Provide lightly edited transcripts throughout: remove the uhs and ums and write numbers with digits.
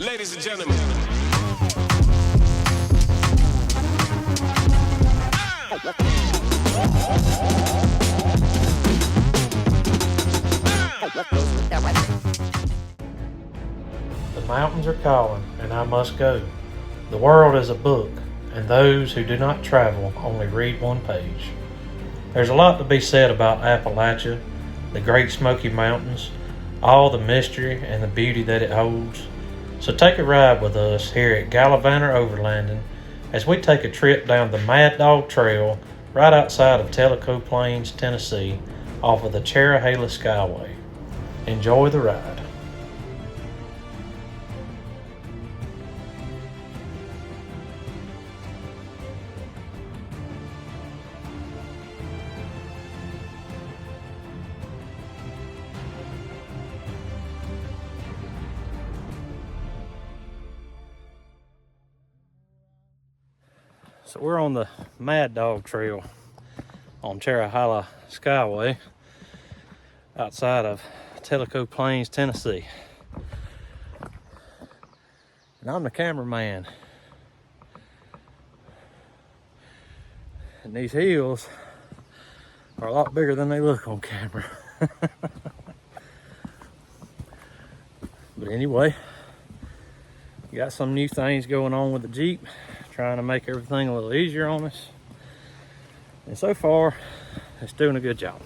Ladies and gentlemen. The mountains are calling, and I must go. The world is a book, and those who do not travel only read one page. There's a lot to be said about Appalachia, the Great Smoky Mountains, all the mystery and the beauty that it holds. So take a ride with us here at Gallivanter Overlanding as we take a trip down the Mad Dog Trail right outside of Tellico Plains, Tennessee, off of the Cherohala Skyway. Enjoy the ride. So we're on the Mad Dog Trail on Cherohala Skyway outside of Tellico Plains, Tennessee. And I'm the cameraman. And these hills are a lot bigger than they look on camera. But anyway, got some new things going on with the Jeep, trying to make everything a little easier on us. And so far, it's doing a good job.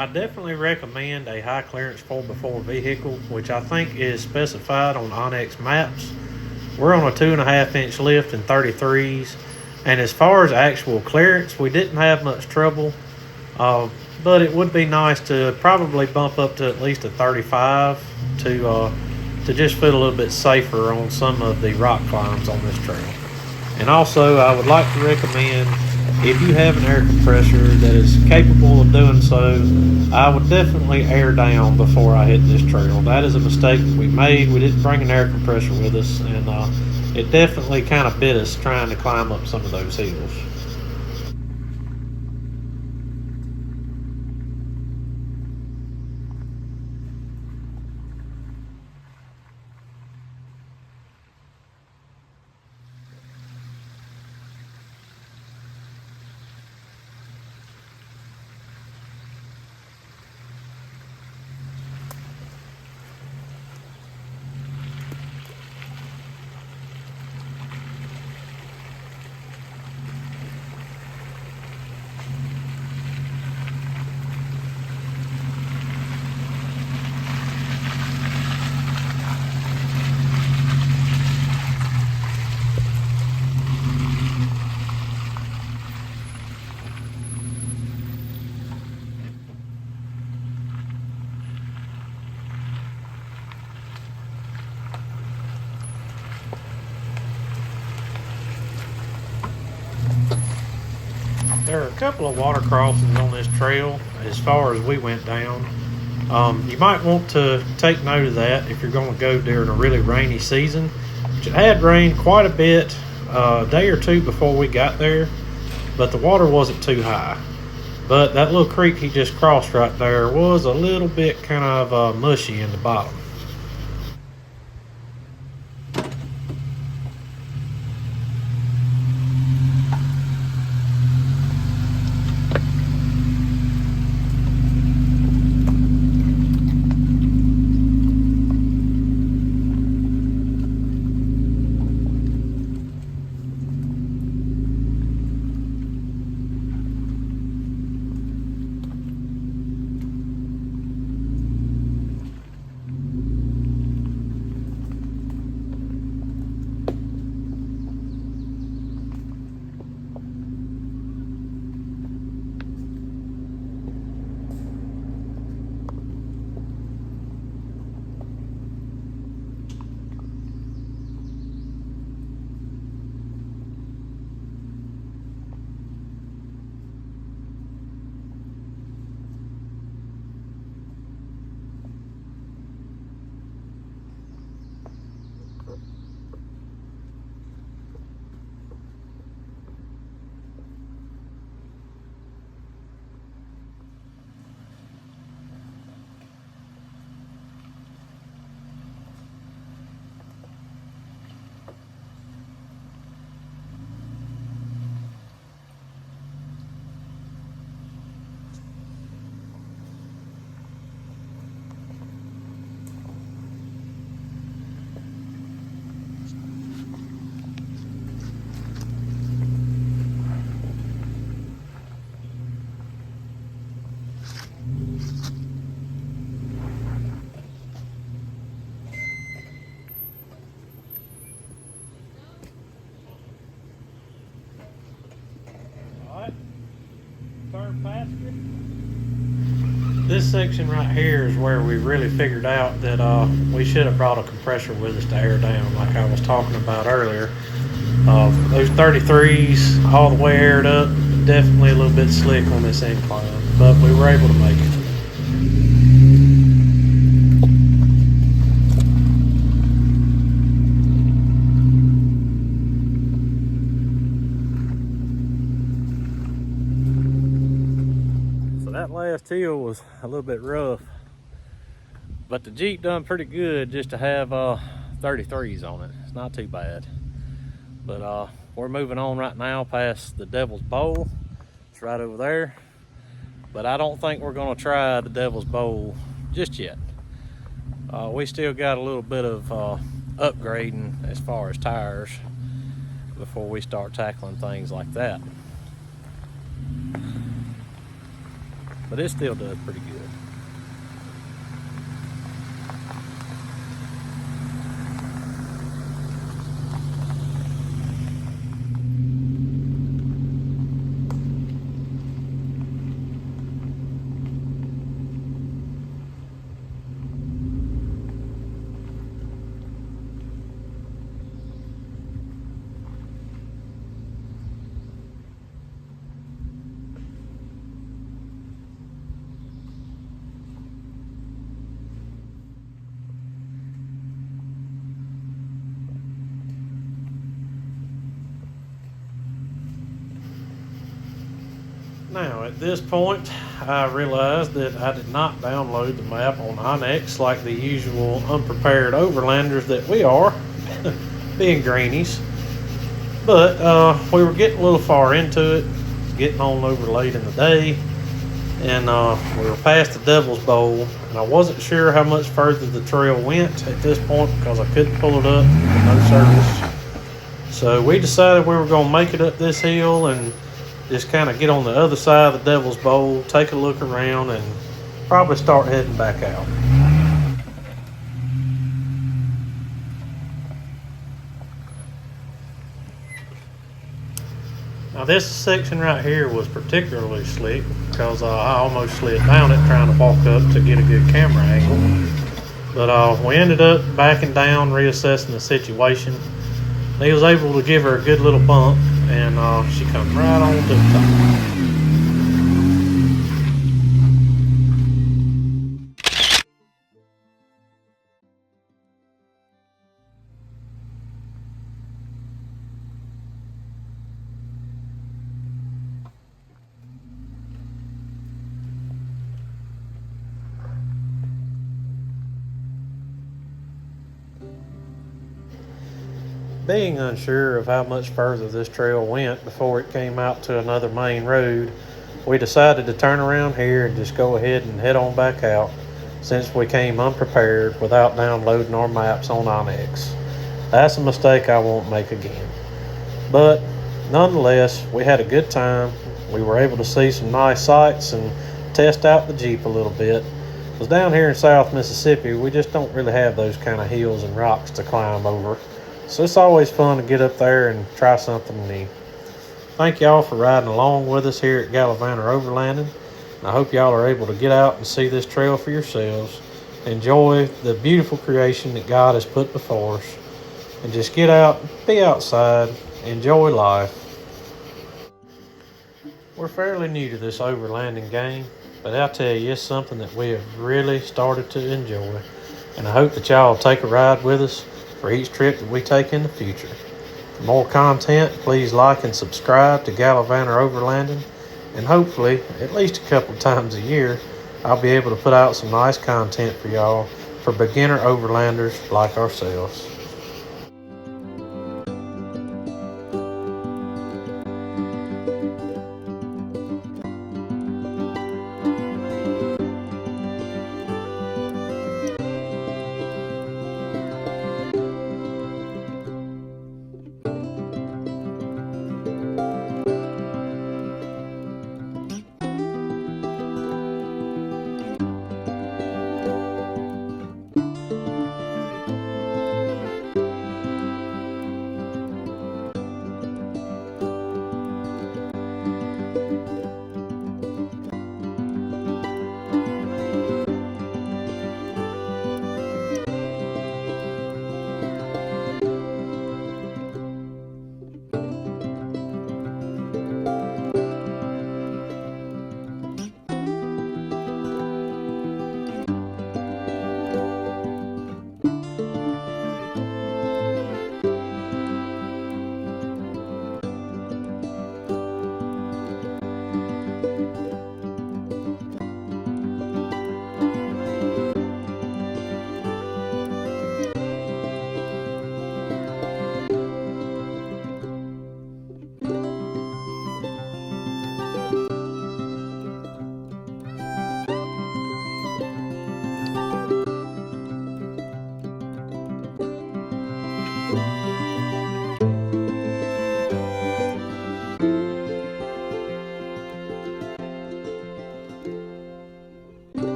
I definitely recommend a high clearance 4x4 vehicle, which I think is specified on Onyx maps. We're on a 2.5 inch lift in 33s, and as far as actual clearance, we didn't have much trouble, but it would be nice to probably bump up to at least a 35 to just feel a little bit safer on some of the rock climbs on this trail. And also, I would like to recommend, if you have an air compressor that is capable of doing so, I would definitely air down before I hit this trail. That is a mistake that we made. We didn't bring an air compressor with us, and it definitely kind of bit us trying to climb up some of those hills. There are a couple of water crossings on this trail as far as we went down. You might want to take note of that if you're going to go during a really rainy season, which it had rained quite a bit a day or two before we got there, but the water wasn't too high. But that little creek he just crossed right there was a little bit kind of mushy in the bottom. pasture. This section right here is where we really figured out that we should have brought a compressor with us to air down, like I was talking about earlier. Those 33s all the way aired up, definitely a little bit slick on this incline, but we were able to make it. So that last hill was a little bit rough, but the Jeep done pretty good just to have 33s on it. It's not too bad. But we're moving on right now past the Devil's Bowl. It's right over there. But I don't think we're gonna try the Devil's Bowl just yet. We still got a little bit of upgrading as far as tires before we start tackling things like that. But it still does pretty good. Now, at this point, I realized that I did not download the map on Onyx like the usual unprepared overlanders that we are, being greenies. But we were getting a little far into it, getting on over late in the day, and we were past the Devil's Bowl, and I wasn't sure how much further the trail went at this point because I couldn't pull it up with no service. So we decided we were going to make it up this hill and just kind of get on the other side of the Devil's Bowl, take a look around, and probably start heading back out. Now this section right here was particularly slick because I almost slid down it trying to walk up to get a good camera angle. But we ended up backing down, reassessing the situation. He was able to give her a good little bump, and she come right on to the top. Being unsure of how much further this trail went before it came out to another main road, we decided to turn around here and just go ahead and head on back out since we came unprepared without downloading our maps on Onyx. That's a mistake I won't make again. But nonetheless, we had a good time. We were able to see some nice sights and test out the Jeep a little bit. Because down here in South Mississippi, we just don't really have those kind of hills and rocks to climb over. So it's always fun to get up there and try something new. Thank y'all for riding along with us here at Gallivanter Overlanding. And I hope y'all are able to get out and see this trail for yourselves. Enjoy the beautiful creation that God has put before us. And just get out, be outside, enjoy life. We're fairly new to this overlanding game, but I'll tell you, it's something that we have really started to enjoy. And I hope that y'all will take a ride with us for each trip that we take in the future. For more content, please like and subscribe to Gallivanter Overlanding, and hopefully, at least a couple of times a year, I'll be able to put out some nice content for y'all for beginner overlanders like ourselves.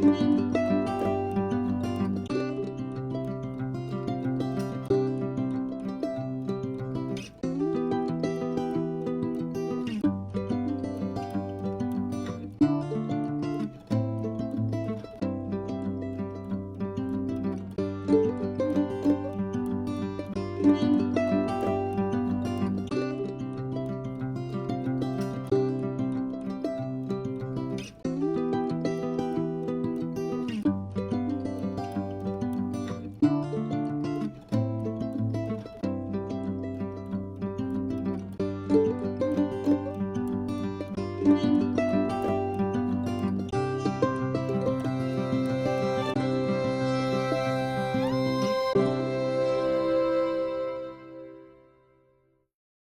you.